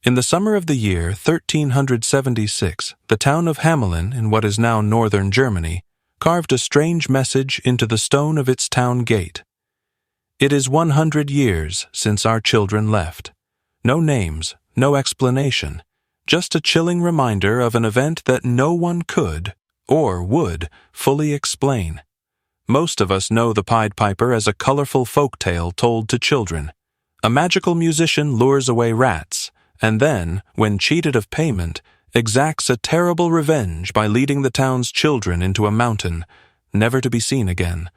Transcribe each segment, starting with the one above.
In the summer of the year 1376, the town of Hamelin, in what is now northern Germany, carved a strange message into the stone of its town gate. "It is 100 years since our children left." No names, no explanation, just a chilling reminder of an event that no one could, or would, fully explain. Most of us know the Pied Piper as a colorful folk tale told to children. A magical musician lures away rats, and then, when cheated of payment, exacts a terrible revenge by leading the town's children into a mountain, never to be seen again.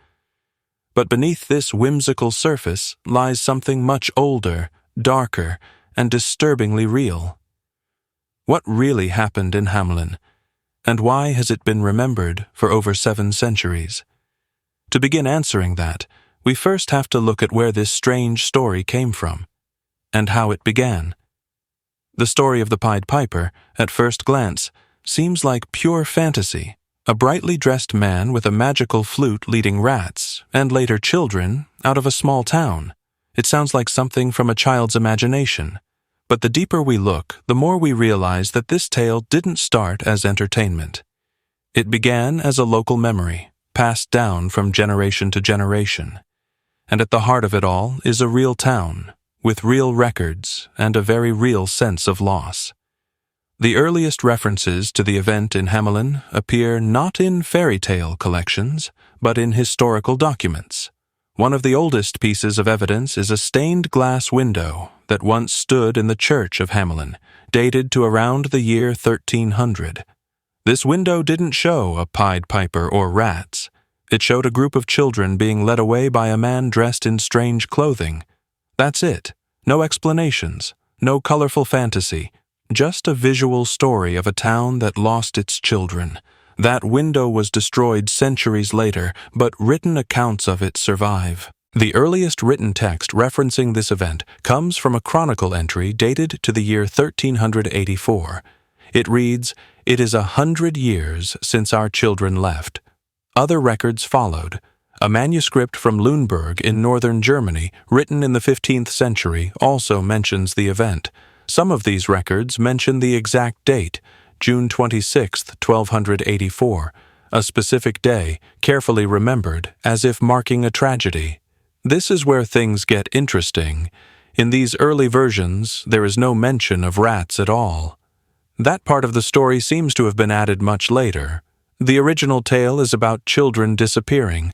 But beneath this whimsical surface lies something much older, darker, and disturbingly real. What really happened in Hamelin, and why has it been remembered for over 7 centuries? To begin answering that, we first have to look at where this strange story came from, and how it began. The story of the Pied Piper, at first glance, seems like pure fantasy. A brightly dressed man with a magical flute leading rats, and later children, out of a small town. It sounds like something from a child's imagination. But the deeper we look, the more we realize that this tale didn't start as entertainment. It began as a local memory, passed down from generation to generation. And at the heart of it all is a real town, with real records and a very real sense of loss. The earliest references to the event in Hamelin appear not in fairy tale collections, but in historical documents. One of the oldest pieces of evidence is a stained glass window that once stood in the church of Hamelin, dated to around the year 1300. This window didn't show a Pied Piper or rats. It showed a group of children being led away by a man dressed in strange clothing. That's it. No explanations, no colorful fantasy, just a visual story of a town that lost its children. That window was destroyed centuries later, but written accounts of it survive. The earliest written text referencing this event comes from a chronicle entry dated to the year 1384. It reads, "It is 100 years since our children left." Other records followed. A manuscript from Lüneburg in northern Germany, written in the 15th century, also mentions the event. Some of these records mention the exact date, June 26, 1284, a specific day, carefully remembered, as if marking a tragedy. This is where things get interesting. In these early versions, there is no mention of rats at all. That part of the story seems to have been added much later. The original tale is about children disappearing.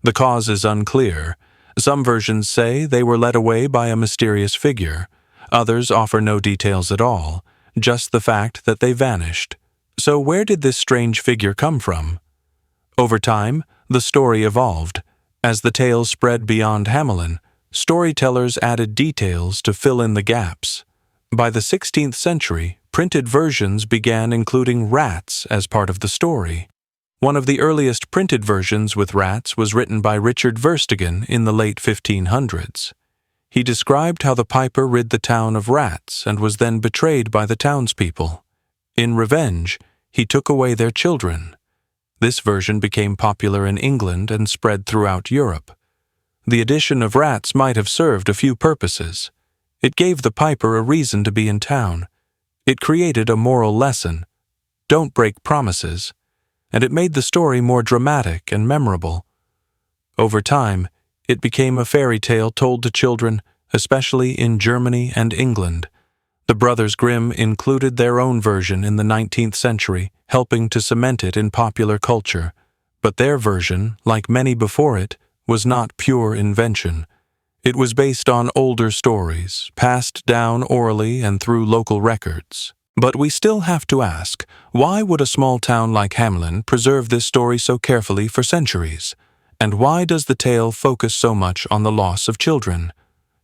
The cause is unclear. Some versions say they were led away by a mysterious figure. Others offer no details at all, just the fact that they vanished. So where did this strange figure come from? Over time, the story evolved. As the tale spread beyond Hamelin, storytellers added details to fill in the gaps. By the 16th century, printed versions began including rats as part of the story. One of the earliest printed versions with rats was written by Richard Verstegen in the late 1500s. He described how the piper rid the town of rats and was then betrayed by the townspeople. In revenge, he took away their children. This version became popular in England and spread throughout Europe. The addition of rats might have served a few purposes. It gave the piper a reason to be in town. It created a moral lesson. Don't break promises. And it made the story more dramatic and memorable. Over time, it became a fairy tale told to children, especially in Germany and England. The Brothers Grimm included their own version in the 19th century, helping to cement it in popular culture. But their version, like many before it, was not pure invention. It was based on older stories, passed down orally and through local records. But we still have to ask, why would a small town like Hamelin preserve this story so carefully for centuries? And why does the tale focus so much on the loss of children?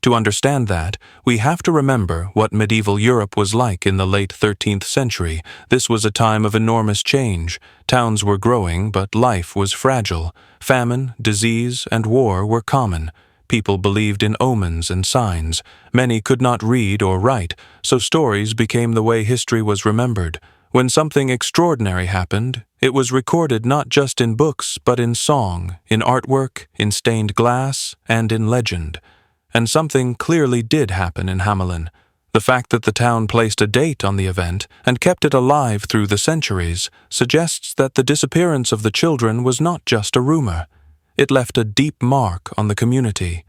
To understand that, we have to remember what medieval Europe was like in the late 13th century. This was a time of enormous change. Towns were growing, but life was fragile. Famine, disease, and war were common. People believed in omens and signs. Many could not read or write, so stories became the way history was remembered. When something extraordinary happened, it was recorded not just in books, but in song, in artwork, in stained glass, and in legend. And something clearly did happen in Hamelin. The fact that the town placed a date on the event and kept it alive through the centuries suggests that the disappearance of the children was not just a rumor. It left a deep mark on the community.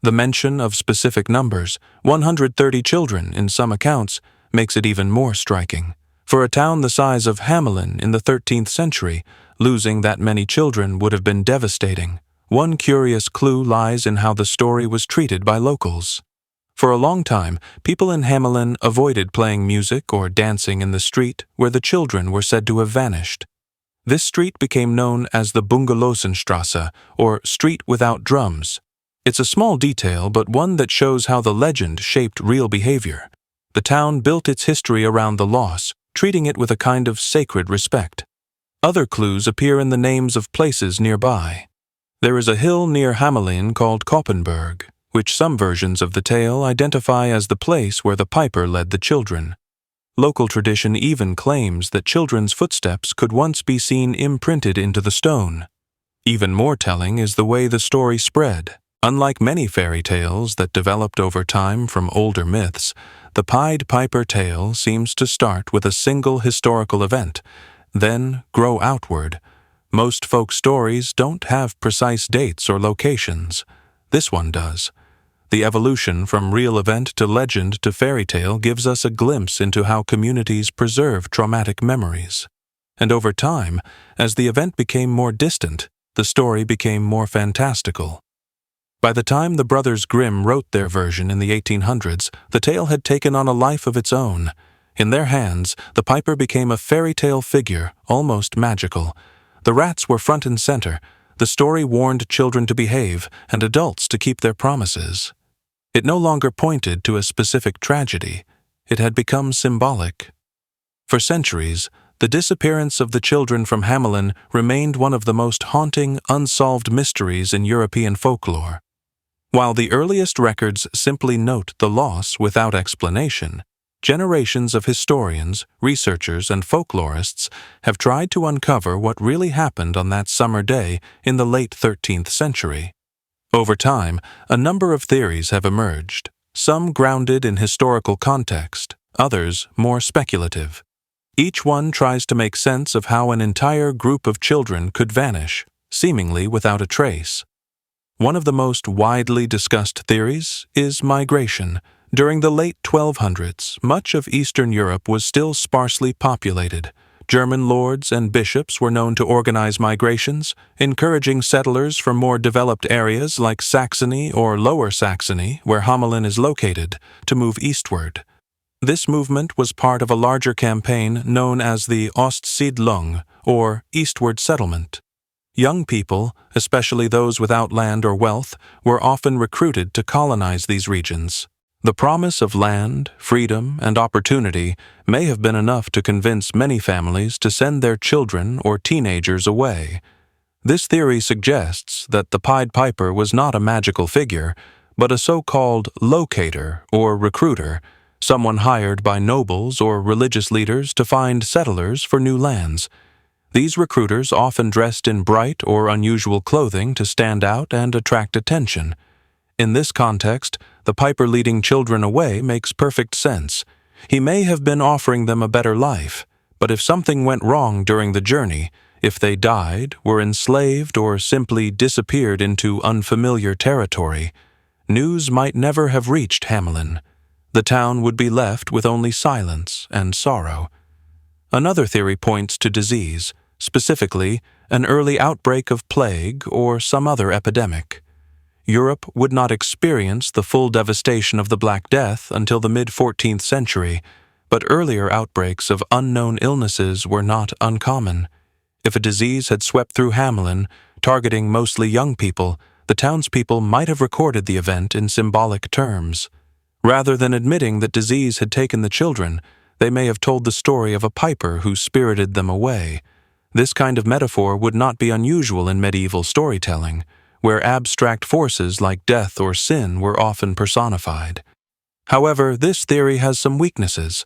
The mention of specific numbers, 130 children in some accounts, makes it even more striking. For a town the size of Hamelin in the 13th century, losing that many children would have been devastating. One curious clue lies in how the story was treated by locals. For a long time, people in Hamelin avoided playing music or dancing in the street where the children were said to have vanished. This street became known as the Bungelosenstrasse, or Street Without Drums. It's a small detail, but one that shows how the legend shaped real behavior. The town built its history around the loss, treating it with a kind of sacred respect. Other clues appear in the names of places nearby. There is a hill near Hamelin called Koppenberg, which some versions of the tale identify as the place where the piper led the children. Local tradition even claims that children's footsteps could once be seen imprinted into the stone. Even more telling is the way the story spread. Unlike many fairy tales that developed over time from older myths, the Pied Piper tale seems to start with a single historical event, then grow outward. Most folk stories don't have precise dates or locations. This one does. The evolution from real event to legend to fairy tale gives us a glimpse into how communities preserve traumatic memories. And over time, as the event became more distant, the story became more fantastical. By the time the Brothers Grimm wrote their version in the 1800s, the tale had taken on a life of its own. In their hands, the piper became a fairy tale figure, almost magical. The rats were front and center. The story warned children to behave and adults to keep their promises. It no longer pointed to a specific tragedy. It had become symbolic. For centuries, the disappearance of the children from Hamelin remained one of the most haunting, unsolved mysteries in European folklore. While the earliest records simply note the loss without explanation, generations of historians, researchers, and folklorists have tried to uncover what really happened on that summer day in the late 13th century. Over time, a number of theories have emerged, some grounded in historical context, others more speculative. Each one tries to make sense of how an entire group of children could vanish, seemingly without a trace. One of the most widely discussed theories is migration. During the late 1200s, much of Eastern Europe was still sparsely populated. German lords and bishops were known to organize migrations, encouraging settlers from more developed areas like Saxony or Lower Saxony, where Hamelin is located, to move eastward. This movement was part of a larger campaign known as the Ostsiedlung, or eastward settlement. Young people, especially those without land or wealth, were often recruited to colonize these regions. The promise of land, freedom, and opportunity may have been enough to convince many families to send their children or teenagers away. This theory suggests that the Pied Piper was not a magical figure, but a so-called locator or recruiter, someone hired by nobles or religious leaders to find settlers for new lands. These recruiters often dressed in bright or unusual clothing to stand out and attract attention. In this context, the piper leading children away makes perfect sense. He may have been offering them a better life, but if something went wrong during the journey, if they died, were enslaved, or simply disappeared into unfamiliar territory, news might never have reached Hamelin. The town would be left with only silence and sorrow. Another theory points to disease, specifically an early outbreak of plague or some other epidemic. Europe would not experience the full devastation of the Black Death until the mid-14th century, but earlier outbreaks of unknown illnesses were not uncommon. If a disease had swept through Hamelin, targeting mostly young people, the townspeople might have recorded the event in symbolic terms. Rather than admitting that disease had taken the children, they may have told the story of a piper who spirited them away. This kind of metaphor would not be unusual in medieval storytelling, where abstract forces like death or sin were often personified. However, this theory has some weaknesses.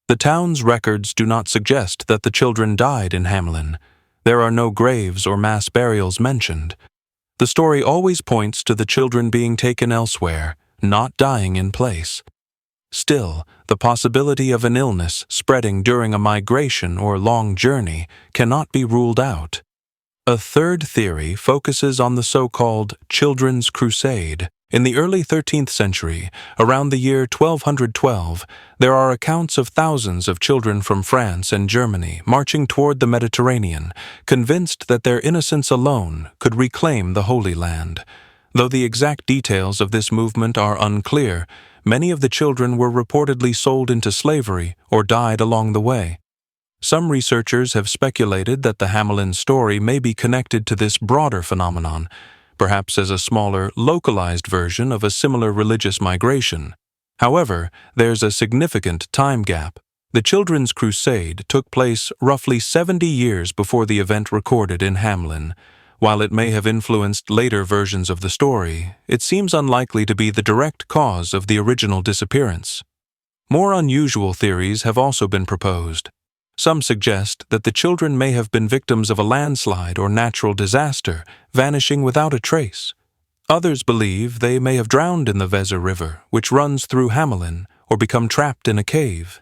The town's records do not suggest that the children died in Hamelin. There are no graves or mass burials mentioned. The story always points to the children being taken elsewhere, not dying in place. Still, the possibility of an illness spreading during a migration or long journey cannot be ruled out. A third theory focuses on the so-called Children's Crusade. In the early 13th century, around the year 1212, there are accounts of thousands of children from France and Germany marching toward the Mediterranean, convinced that their innocence alone could reclaim the Holy Land. Though the exact details of this movement are unclear, many of the children were reportedly sold into slavery or died along the way. Some researchers have speculated that the Hamelin story may be connected to this broader phenomenon, perhaps as a smaller, localized version of a similar religious migration. However, there's a significant time gap. The Children's Crusade took place roughly 70 years before the event recorded in Hamelin. While it may have influenced later versions of the story, it seems unlikely to be the direct cause of the original disappearance. More unusual theories have also been proposed. Some suggest that the children may have been victims of a landslide or natural disaster, vanishing without a trace. Others believe they may have drowned in the Weser River, which runs through Hamelin, or become trapped in a cave.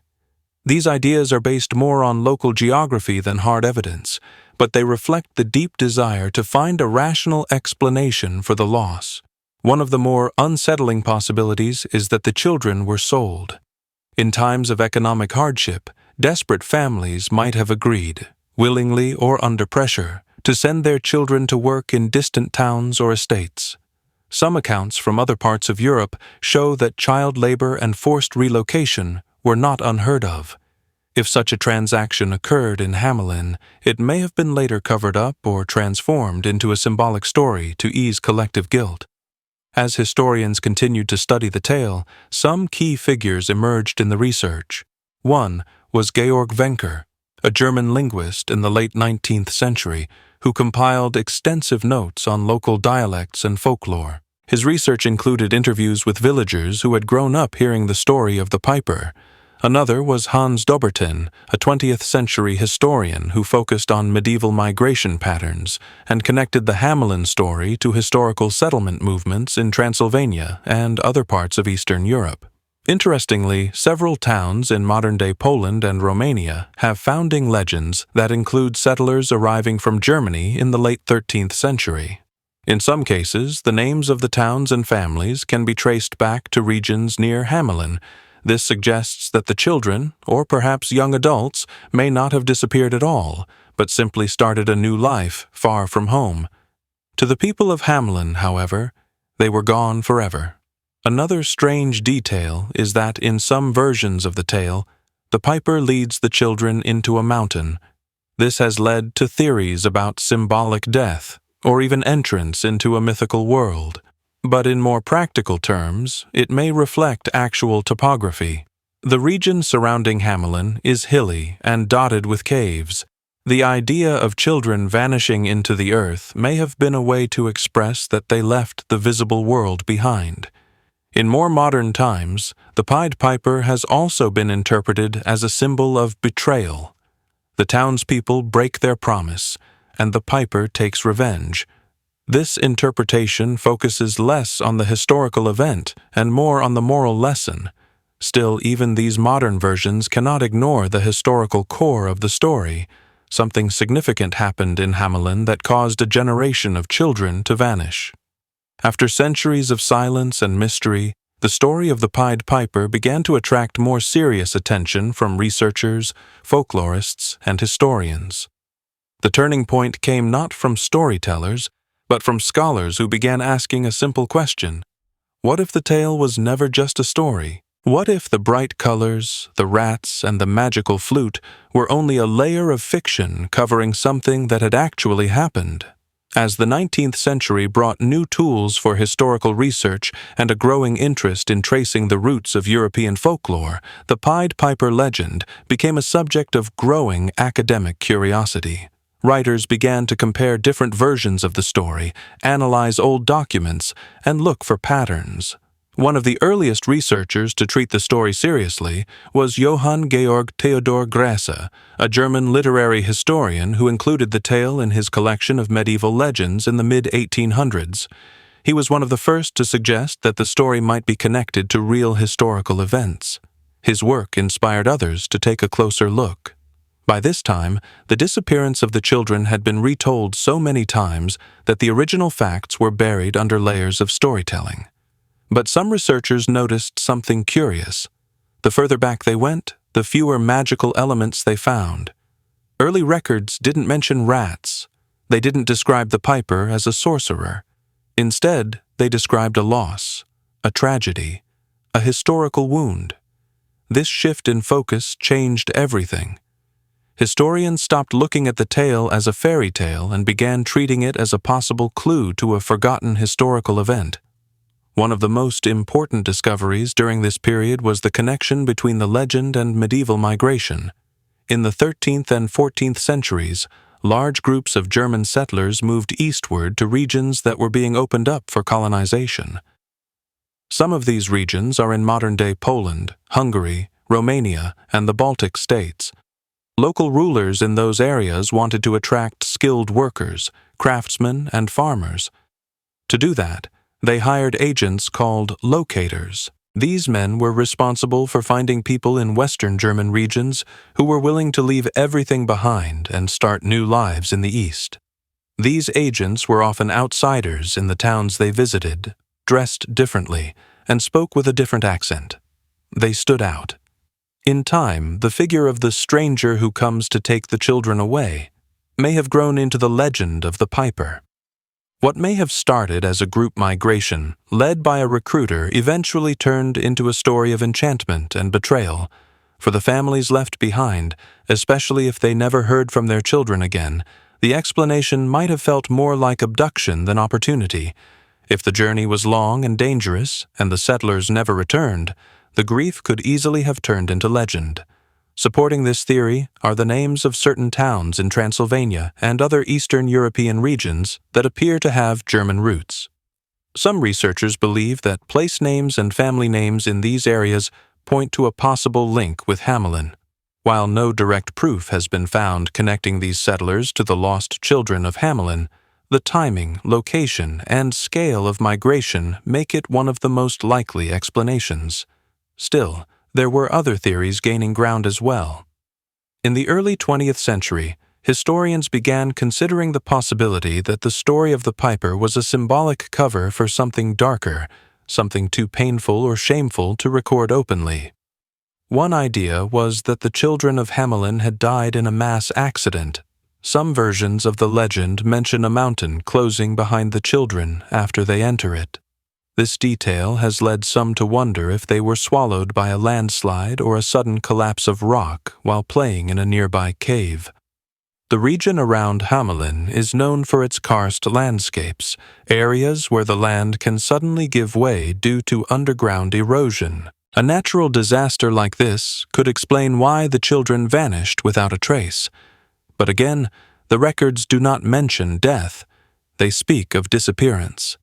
These ideas are based more on local geography than hard evidence, but they reflect the deep desire to find a rational explanation for the loss. One of the more unsettling possibilities is that the children were sold. In times of economic hardship, desperate families might have agreed, willingly or under pressure, to send their children to work in distant towns or estates. Some accounts from other parts of Europe show that child labor and forced relocation were not unheard of. If such a transaction occurred in Hamelin, it may have been later covered up or transformed into a symbolic story to ease collective guilt. As historians continued to study the tale, some key figures emerged in the research. One was Georg Wencker, a German linguist in the late 19th century who compiled extensive notes on local dialects and folklore. His research included interviews with villagers who had grown up hearing the story of the piper. Another was Hans Dobbertin, a 20th-century historian who focused on medieval migration patterns and connected the Hamelin story to historical settlement movements in Transylvania and other parts of Eastern Europe. Interestingly, several towns in modern-day Poland and Romania have founding legends that include settlers arriving from Germany in the late 13th century. In some cases, the names of the towns and families can be traced back to regions near Hamelin. This suggests that the children, or perhaps young adults, may not have disappeared at all, but simply started a new life far from home. To the people of Hamelin, however, they were gone forever. Another strange detail is that in some versions of the tale, the piper leads the children into a mountain. This has led to theories about symbolic death, or even entrance into a mythical world. But in more practical terms, it may reflect actual topography. The region surrounding Hamelin is hilly and dotted with caves. The idea of children vanishing into the earth may have been a way to express that they left the visible world behind. In more modern times, the Pied Piper has also been interpreted as a symbol of betrayal. The townspeople break their promise, and the piper takes revenge. This interpretation focuses less on the historical event and more on the moral lesson. Still, even these modern versions cannot ignore the historical core of the story. Something significant happened in Hamelin that caused a generation of children to vanish. After centuries of silence and mystery, the story of the Pied Piper began to attract more serious attention from researchers, folklorists, and historians. The turning point came not from storytellers, but from scholars who began asking a simple question. What if the tale was never just a story? What if the bright colors, the rats, and the magical flute were only a layer of fiction covering something that had actually happened? As the 19th century brought new tools for historical research and a growing interest in tracing the roots of European folklore, the Pied Piper legend became a subject of growing academic curiosity. Writers began to compare different versions of the story, analyze old documents, and look for patterns. One of the earliest researchers to treat the story seriously was Johann Georg Theodor Grasse, a German literary historian who included the tale in his collection of medieval legends in the mid-1800s. He was one of the first to suggest that the story might be connected to real historical events. His work inspired others to take a closer look. By this time, the disappearance of the children had been retold so many times that the original facts were buried under layers of storytelling. But some researchers noticed something curious. The further back they went, the fewer magical elements they found. Early records didn't mention rats. They didn't describe the piper as a sorcerer. Instead, they described a loss, a tragedy, a historical wound. This shift in focus changed everything. Historians stopped looking at the tale as a fairy tale and began treating it as a possible clue to a forgotten historical event. One of the most important discoveries during this period was the connection between the legend and medieval migration. In the 13th and 14th centuries, large groups of German settlers moved eastward to regions that were being opened up for colonization. Some of these regions are in modern-day Poland, Hungary, Romania, and the Baltic states. Local rulers in those areas wanted to attract skilled workers, craftsmen, and farmers. To do that, they hired agents called locators. These men were responsible for finding people in Western German regions who were willing to leave everything behind and start new lives in the East. These agents were often outsiders in the towns they visited, dressed differently, and spoke with a different accent. They stood out. In time, the figure of the stranger who comes to take the children away may have grown into the legend of the piper. What may have started as a group migration, led by a recruiter, eventually turned into a story of enchantment and betrayal. For the families left behind, especially if they never heard from their children again, the explanation might have felt more like abduction than opportunity. If the journey was long and dangerous, and the settlers never returned, the grief could easily have turned into legend. Supporting this theory are the names of certain towns in Transylvania and other Eastern European regions that appear to have German roots. Some researchers believe that place names and family names in these areas point to a possible link with Hamelin. While no direct proof has been found connecting these settlers to the lost children of Hamelin, the timing, location, and scale of migration make it one of the most likely explanations. Still, there were other theories gaining ground as well. In the early 20th century, historians began considering the possibility that the story of the piper was a symbolic cover for something darker, something too painful or shameful to record openly. One idea was that the children of Hamelin had died in a mass accident. Some versions of the legend mention a mountain closing behind the children after they enter it. This detail has led some to wonder if they were swallowed by a landslide or a sudden collapse of rock while playing in a nearby cave. The region around Hamelin is known for its karst landscapes, areas where the land can suddenly give way due to underground erosion. A natural disaster like this could explain why the children vanished without a trace. But again, the records do not mention death. They speak of disappearance.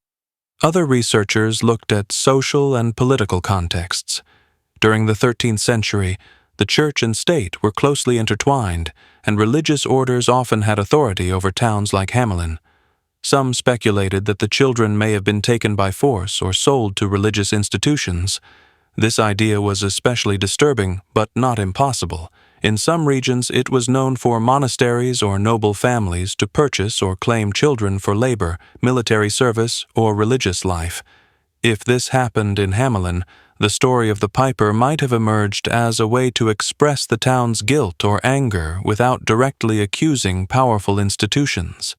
Other researchers looked at social and political contexts. During the 13th century, the church and state were closely intertwined, and religious orders often had authority over towns like Hamelin. Some speculated that the children may have been taken by force or sold to religious institutions. This idea was especially disturbing, but not impossible. In some regions, it was known for monasteries or noble families to purchase or claim children for labor, military service, or religious life. If this happened in Hamelin, the story of the piper might have emerged as a way to express the town's guilt or anger without directly accusing powerful institutions.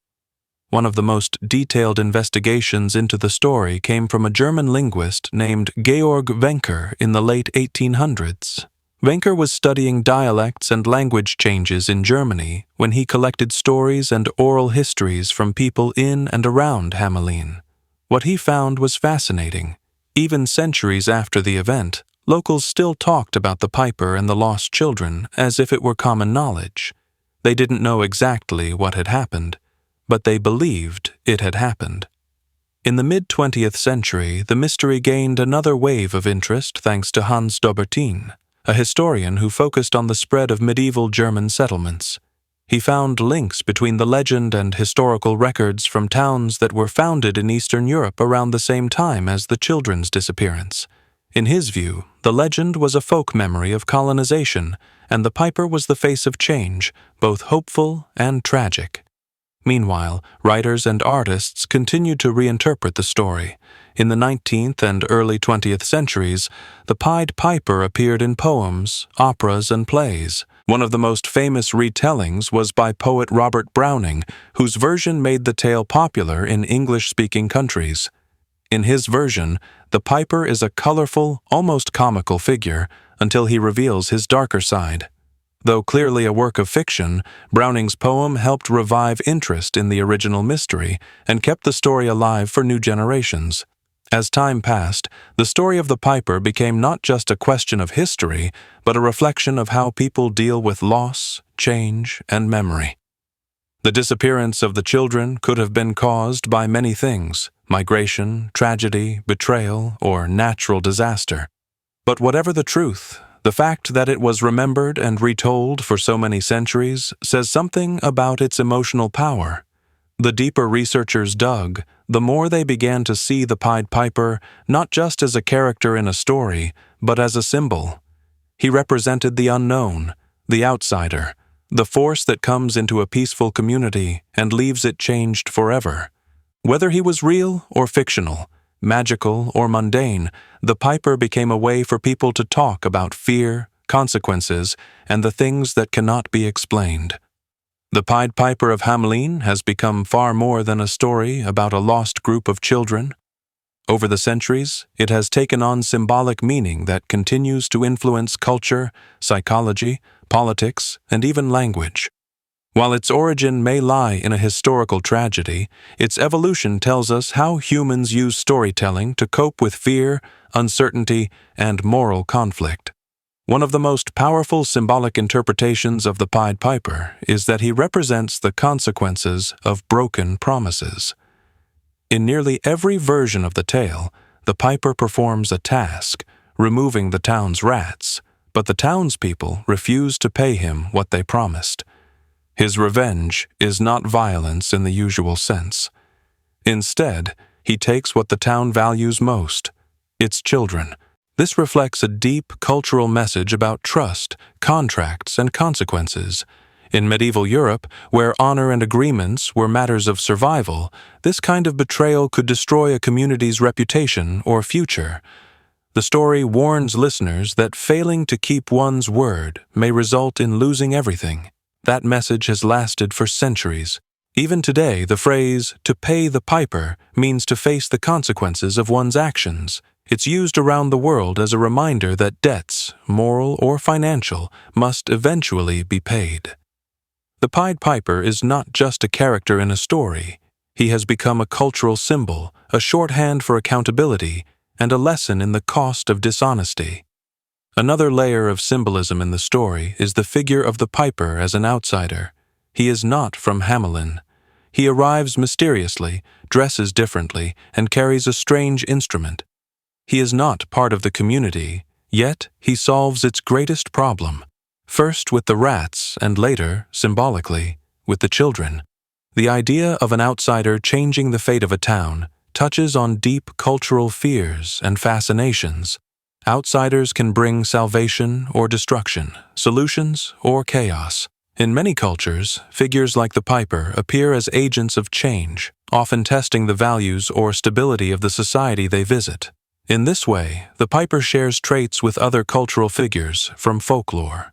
One of the most detailed investigations into the story came from a German linguist named Georg Wencker in the late 1800s. Wencker was studying dialects and language changes in Germany when he collected stories and oral histories from people in and around Hamelin. What he found was fascinating. Even centuries after the event, locals still talked about the piper and the lost children as if it were common knowledge. They didn't know exactly what had happened, but they believed it had happened. In the mid-20th century, the mystery gained another wave of interest thanks to Hans Dobertin, a historian who focused on the spread of medieval German settlements. He found links between the legend and historical records from towns that were founded in Eastern Europe around the same time as the children's disappearance. In his view, the legend was a folk memory of colonization, and the piper was the face of change, both hopeful and tragic. Meanwhile, writers and artists continued to reinterpret the story. In the 19th and early 20th centuries, the Pied Piper appeared in poems, operas, and plays. One of the most famous retellings was by poet Robert Browning, whose version made the tale popular in English-speaking countries. In his version, the piper is a colorful, almost comical figure until he reveals his darker side. Though clearly a work of fiction, Browning's poem helped revive interest in the original mystery and kept the story alive for new generations. As time passed, the story of the piper became not just a question of history, but a reflection of how people deal with loss, change, and memory. The disappearance of the children could have been caused by many things: migration, tragedy, betrayal, or natural disaster. But whatever the truth, the fact that it was remembered and retold for so many centuries says something about its emotional power. The deeper researchers dug, the more they began to see the Pied Piper not just as a character in a story, but as a symbol. He represented the unknown, the outsider, the force that comes into a peaceful community and leaves it changed forever. Whether he was real or fictional, magical or mundane, the piper became a way for people to talk about fear, consequences, and the things that cannot be explained. The Pied Piper of Hamelin has become far more than a story about a lost group of children. Over the centuries, it has taken on symbolic meaning that continues to influence culture, psychology, politics, and even language. While its origin may lie in a historical tragedy, its evolution tells us how humans use storytelling to cope with fear, uncertainty, and moral conflict. One of the most powerful symbolic interpretations of the Pied Piper is that he represents the consequences of broken promises. In nearly every version of the tale, the piper performs a task, removing the town's rats, but the townspeople refuse to pay him what they promised. His revenge is not violence in the usual sense. Instead, he takes what the town values most: its children. This reflects a deep cultural message about trust, contracts, and consequences. In medieval Europe, where honor and agreements were matters of survival, this kind of betrayal could destroy a community's reputation or future. The story warns listeners that failing to keep one's word may result in losing everything. That message has lasted for centuries. Even today, the phrase, "to pay the piper," means to face the consequences of one's actions. It's used around the world as a reminder that debts, moral or financial, must eventually be paid. The Pied Piper is not just a character in a story. He has become a cultural symbol, a shorthand for accountability, and a lesson in the cost of dishonesty. Another layer of symbolism in the story is the figure of the piper as an outsider. He is not from Hamelin. He arrives mysteriously, dresses differently, and carries a strange instrument. He is not part of the community, yet he solves its greatest problem, first with the rats and later, symbolically, with the children. The idea of an outsider changing the fate of a town touches on deep cultural fears and fascinations. Outsiders can bring salvation or destruction, solutions or chaos. In many cultures, figures like the piper appear as agents of change, often testing the values or stability of the society they visit. In this way, the piper shares traits with other cultural figures from folklore.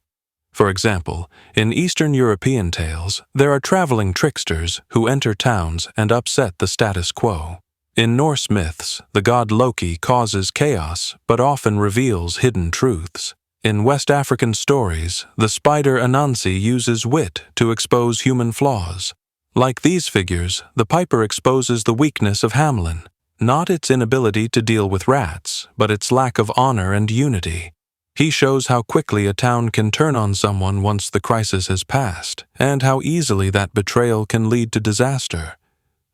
For example, in Eastern European tales, there are traveling tricksters who enter towns and upset the status quo. In Norse myths, the god Loki causes chaos but often reveals hidden truths. In West African stories, the spider Anansi uses wit to expose human flaws. Like these figures, the piper exposes the weakness of Hamelin, not its inability to deal with rats, but its lack of honor and unity. He shows how quickly a town can turn on someone once the crisis has passed, and how easily that betrayal can lead to disaster.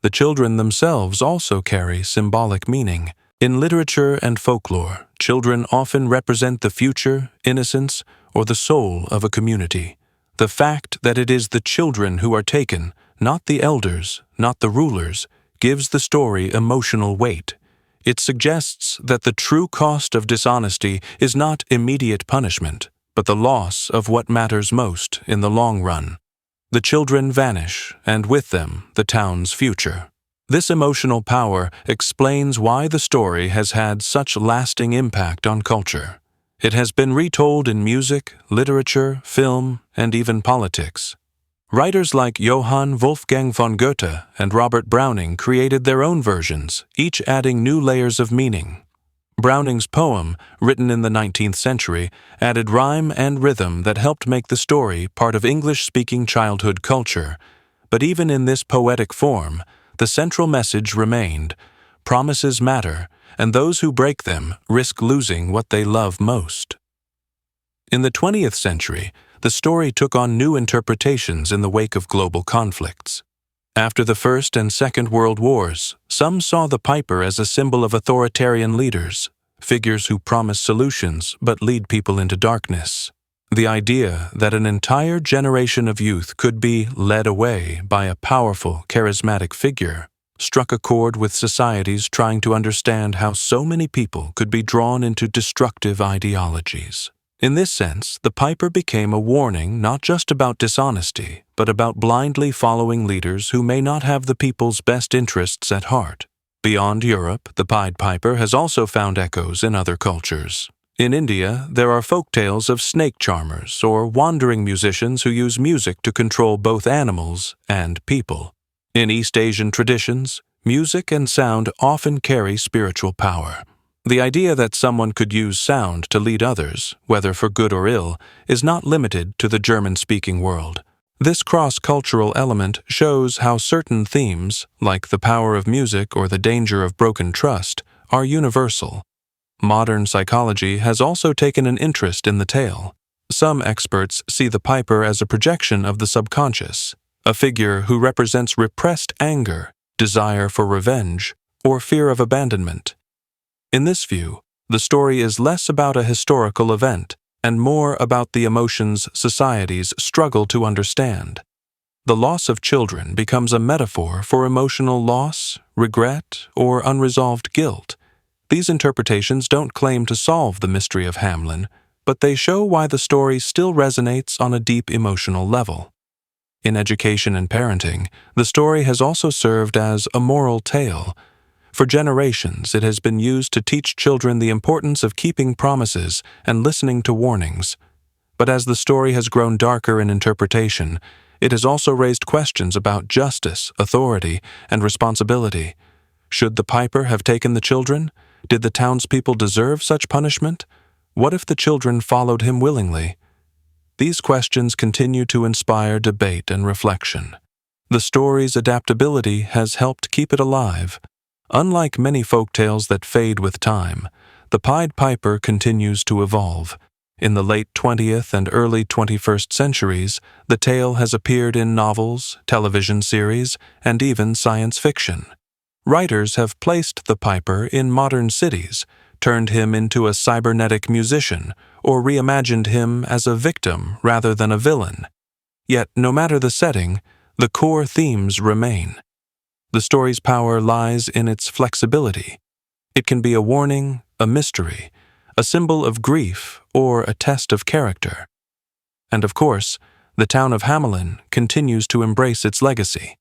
The children themselves also carry symbolic meaning. In literature and folklore, children often represent the future, innocence, or the soul of a community. The fact that it is the children who are taken, not the elders, not the rulers, gives the story emotional weight. It suggests that the true cost of dishonesty is not immediate punishment, but the loss of what matters most in the long run. The children vanish, and with them, the town's future. This emotional power explains why the story has had such lasting impact on culture. It has been retold in music, literature, film, and even politics. Writers like Johann Wolfgang von Goethe and Robert Browning created their own versions, each adding new layers of meaning. Browning's poem, written in the 19th century, added rhyme and rhythm that helped make the story part of English-speaking childhood culture. But even in this poetic form, the central message remained: promises matter, and those who break them risk losing what they love most. In the 20th century, the story took on new interpretations in the wake of global conflicts. After the First and Second World Wars, some saw the piper as a symbol of authoritarian leaders, figures who promise solutions but lead people into darkness. The idea that an entire generation of youth could be led away by a powerful, charismatic figure struck a chord with societies trying to understand how so many people could be drawn into destructive ideologies. In this sense, the piper became a warning not just about dishonesty, but about blindly following leaders who may not have the people's best interests at heart. Beyond Europe, the Pied Piper has also found echoes in other cultures. In India, there are folk tales of snake charmers or wandering musicians who use music to control both animals and people. In East Asian traditions, music and sound often carry spiritual power. The idea that someone could use sound to lead others, whether for good or ill, is not limited to the German-speaking world. This cross-cultural element shows how certain themes, like the power of music or the danger of broken trust, are universal. Modern psychology has also taken an interest in the tale. Some experts see the piper as a projection of the subconscious, a figure who represents repressed anger, desire for revenge, or fear of abandonment. In this view, the story is less about a historical event and more about the emotions societies struggle to understand. The loss of children becomes a metaphor for emotional loss, regret, or unresolved guilt. These interpretations don't claim to solve the mystery of Hamelin, but they show why the story still resonates on a deep emotional level. In education and parenting, the story has also served as a moral tale. For generations, it has been used to teach children the importance of keeping promises and listening to warnings. But as the story has grown darker in interpretation, it has also raised questions about justice, authority, and responsibility. Should the piper have taken the children? Did the townspeople deserve such punishment? What if the children followed him willingly? These questions continue to inspire debate and reflection. The story's adaptability has helped keep it alive. Unlike many folktales that fade with time, the Pied Piper continues to evolve. In the late 20th and early 21st centuries, the tale has appeared in novels, television series, and even science fiction. Writers have placed the piper in modern cities, turned him into a cybernetic musician, or reimagined him as a victim rather than a villain. Yet, no matter the setting, the core themes remain. The story's power lies in its flexibility. It can be a warning, a mystery, a symbol of grief, or a test of character. And of course, the town of Hamelin continues to embrace its legacy.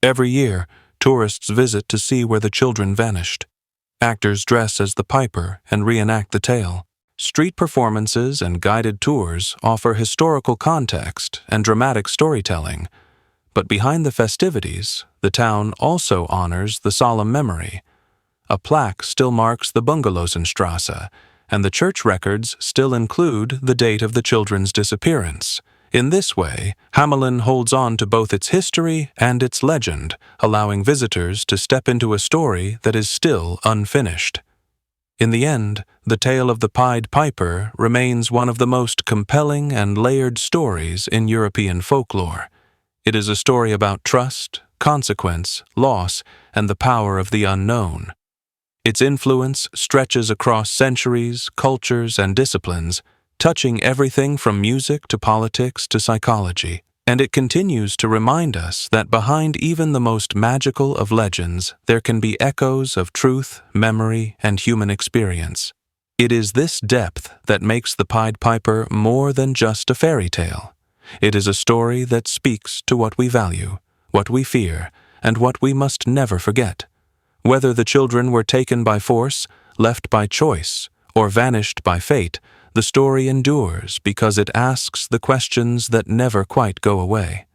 Every year, tourists visit to see where the children vanished. Actors dress as the piper and reenact the tale. Street performances and guided tours offer historical context and dramatic storytelling. But behind the festivities, the town also honors the solemn memory. A plaque still marks the Bungalosenstrasse, and the church records still include the date of the children's disappearance. In this way, Hamelin holds on to both its history and its legend, allowing visitors to step into a story that is still unfinished. In the end, the tale of the Pied Piper remains one of the most compelling and layered stories in European folklore. It is a story about trust, consequence, loss, and the power of the unknown. Its influence stretches across centuries, cultures, and disciplines, touching everything from music to politics to psychology. And it continues to remind us that behind even the most magical of legends, there can be echoes of truth, memory, and human experience. It is this depth that makes the Pied Piper more than just a fairy tale. It is a story that speaks to what we value, what we fear, and what we must never forget. Whether the children were taken by force, left by choice, or vanished by fate, the story endures because it asks the questions that never quite go away.